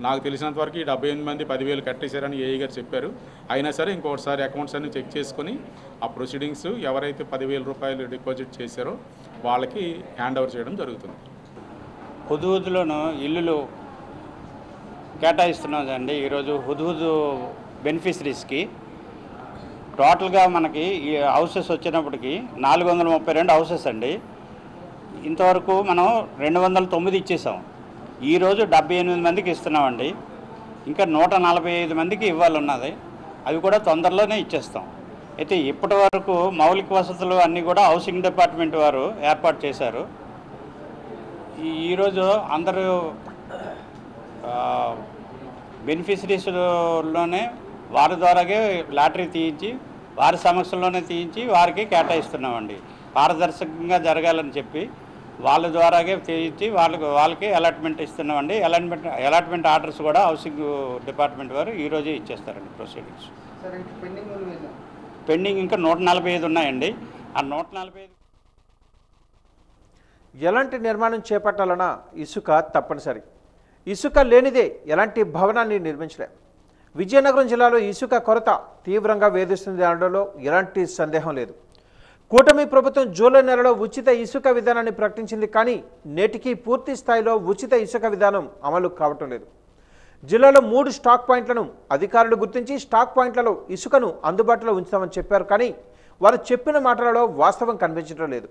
నాకు తెలిసినంత వరకు ఈ 78 మంది 10,000 కట్టేశారని ఏఈ గారు చెప్పారు. అయినా సరే ఇంకొకసారి అకౌంట్స్ అన్ని చెక్ చేసుకొని ఆ ప్రొసీడింగ్స్ ఎవరైతే 10,000 రూపాయలు డిపాజిట్ చేశారో వాళ్ళకి హ్యాండ్ ఓవర్ చేయడం జరుగుతుంది. హుదూద్లోను ఇల్లులు కేటాయిస్తున్నామండి. ఈరోజు హుదూద్ బెనిఫిషరీస్కి టోటల్గా మనకి ఈ హౌసెస్ వచ్చినప్పటికీ 432 హౌసెస్ అండి. ఇంతవరకు మనం 209 ఇచ్చేసాం. ఈరోజు 78 మందికి ఇస్తున్నామండి. ఇంకా 145 మందికి ఇవ్వాలన్నది, అవి కూడా తొందరలోనే ఇచ్చేస్తాం. అయితే ఇప్పటి వరకు మౌలిక వసతులు అన్నీ కూడా హౌసింగ్ డిపార్ట్మెంట్ వారు ఏర్పాటు చేశారు. ఈరోజు అందరూ బెనిఫిషరీస్లోనే వారి ద్వారాగే లాటరీ తీయించి వారి సమక్షంలోనే తీయించి వారికి కేటాయిస్తున్నామండి. పారదర్శకంగా జరగాలని చెప్పి వాళ్ళ ద్వారాగే తీయించి వాళ్ళకి అలాట్మెంట్ ఇస్తున్నామండి. అలాట్మెంట్ ఆర్డర్స్ కూడా హౌసింగ్ డిపార్ట్మెంట్ వారు ఈరోజే ఇచ్చేస్తారండి ప్రొసీడింగ్స్. పెండింగ్ ఇంకా 145 ఉన్నాయండి. ఆ 145 ఎలాంటి నిర్మాణం చేపట్టాలన్నా ఇసుక తప్పనిసరి. ఇసుక లేనిదే ఎలాంటి భవనాన్ని నిర్మించలేం. విజయనగరం జిల్లాలో ఇసుక కొరత తీవ్రంగా వేధిస్తుంది అనడంలో ఎలాంటి సందేహం లేదు. కూటమి ప్రభుత్వం జూలై నెలలో ఉచిత ఇసుక విధానాన్ని ప్రకటించింది. కానీ నేటికి పూర్తి స్థాయిలో ఉచిత ఇసుక విధానం అమలు కావటం లేదు. జిల్లాలో 3 స్టాక్ పాయింట్లను అధికారులు గుర్తించి స్టాక్ పాయింట్లలో ఇసుకను అందుబాటులో ఉంచుతామని చెప్పారు. కానీ వారు చెప్పిన మాటలలో వాస్తవం కనిపించడం లేదు.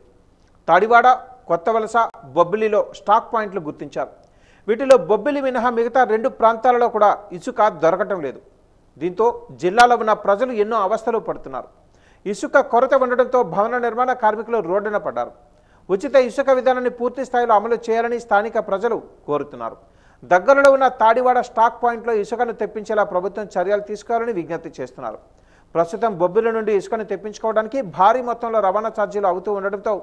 తాడివాడ, కొత్తవలస, బొబ్బిలిలో స్టాక్ పాయింట్లు గుర్తించారు. వీటిలో బొబ్బిలి మినహా మిగతా 2 ప్రాంతాలలో కూడా ఇసుక దొరకటం లేదు. దీంతో జిల్లాలో ఉన్న ప్రజలు ఎన్నో అవస్థలు పడుతున్నారు. ఇసుక కొరత ఉండడంతో భవన నిర్మాణ కార్మికులు రోడ్డున పడ్డారు. ఉచిత ఇసుక విధానాన్ని పూర్తి స్థాయిలో అమలు చేయాలని స్థానిక ప్రజలు కోరుతున్నారు. దగ్గరలో ఉన్న తాడివాడ స్టాక్ పాయింట్లో ఇసుకను తెప్పించేలా ప్రభుత్వం చర్యలు తీసుకోవాలని విజ్ఞప్తి చేస్తున్నారు. ప్రస్తుతం బొబ్బిలి నుండి ఇసుకను తెప్పించుకోవడానికి భారీ మొత్తంలో రవాణా ఛార్జీలు అవుతూ ఉండడంతో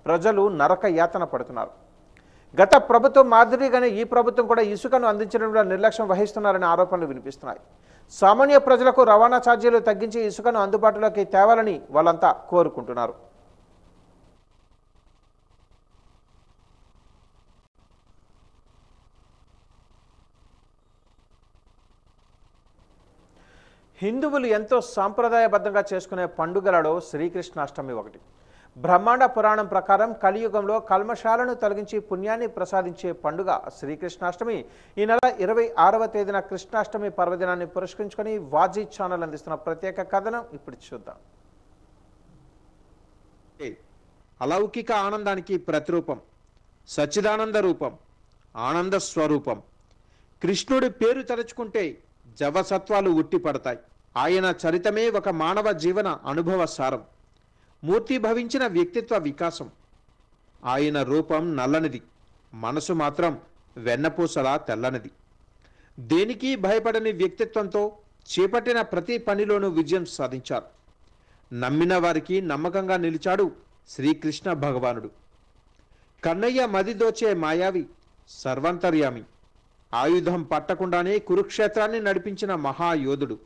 ప్రజలు నరక యాతన పడుతున్నారు. గత ప్రభుత్వం మాదిరిగానే ఈ ప్రభుత్వం కూడా ఇసుకను అందించడంలో నిర్లక్ష్యం వహిస్తున్నారనే ఆరోపణలు వినిపిస్తున్నాయి. సామాన్య ప్రజలకు రవాణా ఛార్జీలు తగ్గించి ఇసుకను అందుబాటులోకి తేవాలని వాళ్ళంతా కోరుకుంటున్నారు. హిందువులు ఎంతో సాంప్రదాయబద్ధంగా చేసుకునే పండుగలలో శ్రీకృష్ణాష్టమి ఒకటి. బ్రహ్మాండ పురాణం ప్రకారం కలియుగంలో కల్మషాలను తొలగించి పుణ్యాన్ని ప్రసాదించే పండుగ శ్రీకృష్ణాష్టమి. ఈ నెల 26వ తేదీన కృష్ణాష్టమి పర్వదినాన్ని పురస్కరించుకొని వాజీ ఛానల్ అందిస్తున్న ప్రత్యేక కథనం ఇప్పుడు చూద్దాం. అలౌకిక ఆనందానికి ప్రతిరూపం, సచ్చిదానంద రూపం, ఆనంద స్వరూపం. కృష్ణుడి పేరు తలుచుకుంటే జవసత్వాలు ఉట్టిపడతాయి. ఆయన చరితమే ఒక మానవ జీవన అనుభవ సారం, మూర్తి భవించిన వ్యక్తిత్వ వికాసం. ఆయన రూపం నల్లనిది, మనసు మాత్రం వెన్నపూసలా తెల్లనిది. దేనికి భయపడని వ్యక్తిత్వంతో చేపట్టిన ప్రతి పనిలోనూ విజయం సాధించారు. నమ్మిన వారికి నమ్మకంగా నిలిచాడు శ్రీకృష్ణ భగవానుడు. కన్నయ్య మది దోచే మాయావి, సర్వంతర్యామి. ఆయుధం పట్టకుండానే కురుక్షేత్రాన్ని నడిపించిన మహాయోధుడు.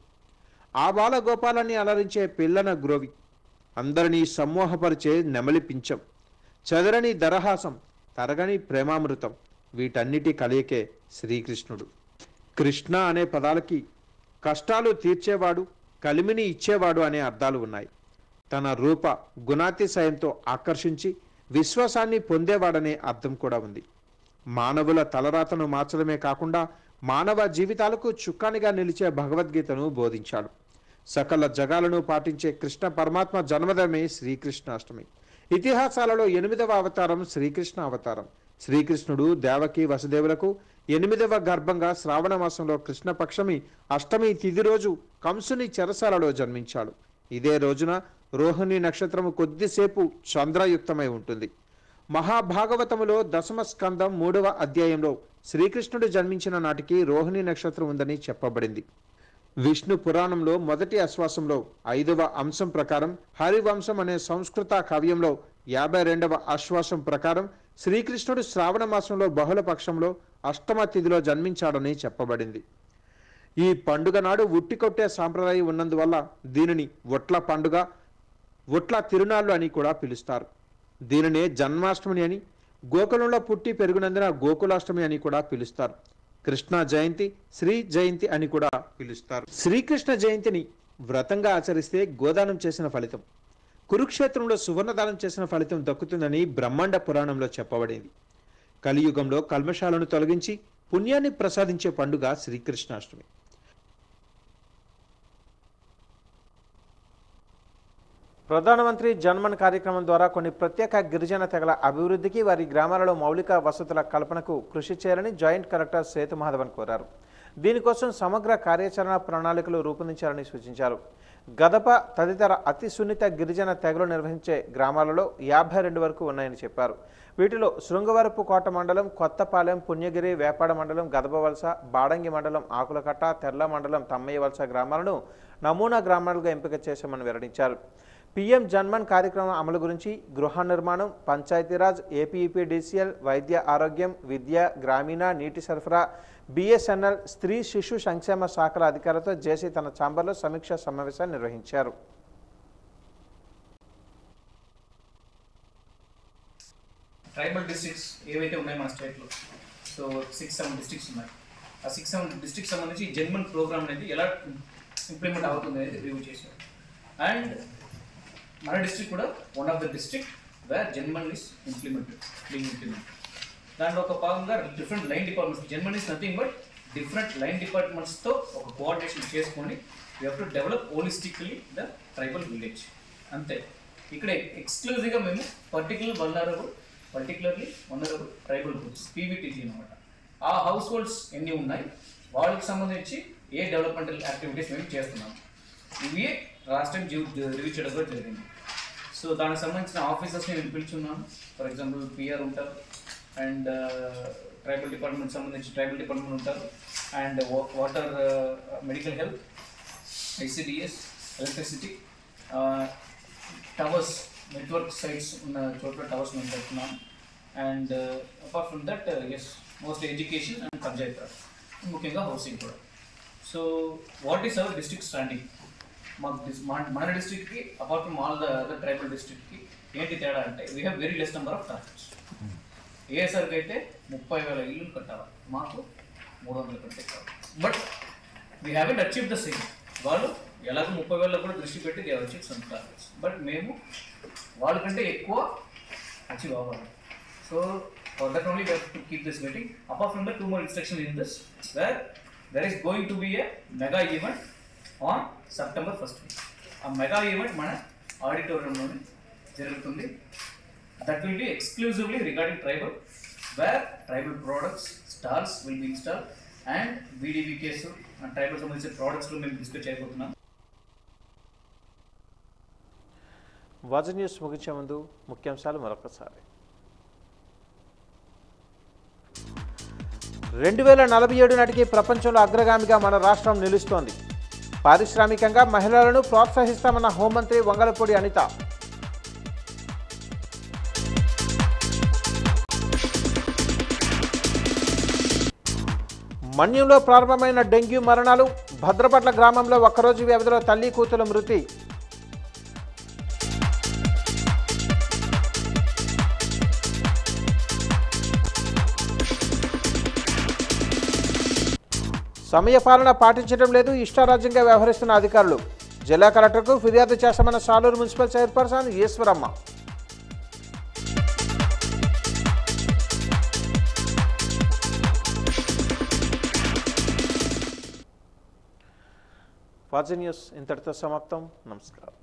ఆ బాల గోపాలాన్ని అలరించే పిల్లన గ్రోవి, అందరినీ సమ్మోహపరిచే నెమలి పించం, చెదరని దరహాసం, తరగని ప్రేమామృతం. వీటన్నిటి కలయికే శ్రీకృష్ణుడు. కృష్ణ అనే పదాలకి కష్టాలు తీర్చేవాడు, కలిమిని ఇచ్చేవాడు అనే అర్థాలు ఉన్నాయి. తన రూప గుణాతిశయంతో ఆకర్షించి విశ్వాసాన్ని పొందేవాడనే అర్థం కూడా ఉంది. మానవుల తలరాతను మార్చడమే కాకుండా మానవ జీవితాలకు చుక్కానిగా నిలిచే భగవద్గీతను బోధించాడు. సకల జగాలను పాటించే కృష్ణ పరమాత్మ జన్మదినమే శ్రీకృష్ణాష్టమి. ఇతిహాసాలలో 8వ అవతారం శ్రీకృష్ణ అవతారం. శ్రీకృష్ణుడు దేవకి వసుదేవులకు 8వ గర్భంగా శ్రావణ మాసంలో కృష్ణపక్షమి అష్టమి తిథి రోజు కంసుని చెరసాలలో జన్మించాడు. ఇదే రోజున రోహిణి నక్షత్రము కొద్దిసేపు చంద్రయుక్తమై ఉంటుంది. మహాభాగవతములో 10వ స్కందం 3వ అధ్యాయంలో శ్రీకృష్ణుడు జన్మించిన నాటికి రోహిణి నక్షత్రం ఉందని చెప్పబడింది. విష్ణు పురాణంలో మొదటి ఆశ్వాసంలో 5వ అంశం ప్రకారం, హరివంశం అనే సంస్కృత కావ్యంలో 52వ ఆశ్వాసం ప్రకారం శ్రీకృష్ణుడు శ్రావణ మాసంలో బహుళ పక్షంలో అష్టమ తిథిలో జన్మించాడని చెప్పబడింది. ఈ పండుగ నాడు ఉట్టి కొట్టే సాంప్రదాయం ఉన్నందువల్ల దీనిని ఒట్ల పండుగ, ఒట్ల తిరునాళ్ళు అని కూడా పిలుస్తారు. దీనినే జన్మాష్టమి అని, గోకులంలో పుట్టి పెరిగినందున గోకులాష్టమి అని కూడా పిలుస్తారు. కృష్ణ జయంతి, శ్రీ జయంతి అని కూడా పిలుస్తారు. శ్రీకృష్ణ జయంతిని వ్రతంగా ఆచరిస్తే గోదానం చేసిన ఫలితం, కురుక్షేత్రంలో సువర్ణదానం చేసిన ఫలితం దక్కుతుందని బ్రహ్మాండ పురాణంలో చెప్పబడింది. కలియుగంలో కల్మషాలను తొలగించి పుణ్యాన్ని ప్రసాదించే పండుగ శ్రీకృష్ణాష్టమి. ప్రధానమంత్రి జన్మన్ కార్యక్రమం ద్వారా కొన్ని ప్రత్యేక గిరిజన తెగల అభివృద్ధికి, వారి గ్రామాలలో మౌలిక వసతుల కల్పనకు కృషి చేయాలని జాయింట్ కలెక్టర్ సేతు మాధవన్ కోరారు. దీనికోసం సమగ్ర కార్యాచరణ ప్రణాళికలు రూపొందించాలని సూచించారు. గదప తదితర అతి సున్నిత గిరిజన తెగలు నిర్వహించే గ్రామాలలో 52 వరకు ఉన్నాయని చెప్పారు. వీటిలో శృంగవరపు కోట మండలం, కొత్తపాలెం, పుణ్యగిరి, వేపాడ మండలం, గదపవలస, బాడంగి మండలం, ఆకులకట్ట, తెర్ల మండలం, తమ్మయ్యవలస గ్రామాలను నమూనా గ్రామాలుగా ఎంపిక చేశామని వెల్లడించారు. పీఎం జన్మన్ కార్యక్రమం అమలు గురించి గృహ నిర్మాణం, పంచాయతీరాజ్, ఏపీఈపీడీసీఎల్, వైద్య ఆరోగ్యం, విద్య, గ్రామీణ, నీటి సరఫరా, బిఎస్ఎన్ఎల్, స్త్రీ శిశు సంక్షేమ శాఖల అధికారులతో జేసీ తన ఛాంబర్లో సమీక్షా సమావేశాన్ని నిర్వహించారు. ట్రైబల్ డిస్ట్రిక్ట్స్ ఏవైతే ఉన్నాయో మన స్టేట్లో, సో 6-7 డిస్ట్రిక్ట్స్ ఉన్నాయి. ఆ 6-7 డిస్ట్రిక్ట్స్ సంబంధించి జన్మన్ ప్రోగ్రామ్ అనేది ఎలా ఇంప్లిమెంట్ అవుతుంది అనేది రివ్యూ చేశారు. అండ్ మన డిస్ట్రిక్ట్ కూడా one of the district where Janman is implemented. దాంట్లో ఒక భాగంగా different line departments, Janman is nothing but different line డిపార్ట్మెంట్స్తో ఒక కోఆర్డినేషన్ చేసుకొని we have to develop holistically the tribal village. అంతే. ఇక్కడ ఎక్స్క్లూజివ్గా మేము particularly vulnerable tribal groups PVTG అనమాట. ఆ హౌస్ హోల్డ్స్ ఎన్ని ఉన్నాయి, వాళ్ళకి సంబంధించి ఏ డెవలప్మెంటల్ యాక్టివిటీస్ మేము చేస్తున్నాము, ఇవి లాస్ట్ టైం రివ్యూ చేయడం కూడా జరిగింది. సో దానికి సంబంధించిన ఆఫీసర్స్ని నేను పిలుచున్నాను. ఫర్ ఎగ్జాంపుల్ పిఆర్ ఉంటారు, అండ్ ట్రైబల్ డిపార్ట్మెంట్ సంబంధించి ట్రైబల్ డిపార్ట్మెంట్ ఉంటారు, and water, medical health, ICDS, electricity, towers, network sites ఉన్న చోట్ల టవర్స్ మేము పెడుతున్నాం. And apart from that mostly education and Panchayat Raj, ముఖ్యంగా హౌసింగ్ కూడా. So what is our district standing? మన డిస్ట్రిక్ట్కి apart from all the other tribal డిస్ట్రిక్ట్కి ఏంటి తేడా అంటే we have very less number of targets. ఏఎస్ఆర్కి అయితే 30,000 ఇల్లులు కట్టాలి, మాకు 300 కంటే కావాలి. But we haven't achieve the same. వాళ్ళు ఎలాగో 30,000 కూడా దృష్టి పెట్టి they have achieve some targets, but మేము వాళ్ళకంటే ఎక్కువ అచీవ్ అవ్వాలి. So for that only we have to keep this meeting. Apart from the 2 more instructions in this, where there is going to be a mega event on September 1st. ఆ mega event మన ఆడిటోరియంలోనే జరుగుతుంది. That will be exclusively regarding tribal, where tribal products stalls will be install and BDB case and tribal సంబంధించిన ప్రోడక్ట్స్లో మేము discuss చేయబోతున్నాం. వాజ news ముగించే ముందు ముఖ్యాంశాలు మరొకసారి. 2047 నాటికి ప్రపంచంలో అగ్రగామిగా మన రాష్ట్రం నిలుస్తోంది. పారిశ్రామికంగా మహిళలను ప్రోత్సహిస్తామన్న హోంమంత్రి వంగలపూడి అనిత. మన్యంలో ప్రారంభమైన డెంగ్యూ మరణాలు. భద్రపట్ల గ్రామంలో ఒక్కరోజు వ్యవధిలో తల్లి కూతుల మృతి. సమయపాలన పాటించడం లేదు, ఇష్టారాజ్యంగా వ్యవహరిస్తున్న అధికారులు. జిల్లా కలెక్టర్కు ఫిర్యాదు చేస్తామన్న Saluru municipal chairperson Eshwaramma. వాజ news ఇంతటితో సమాప్తం. నమస్కారం.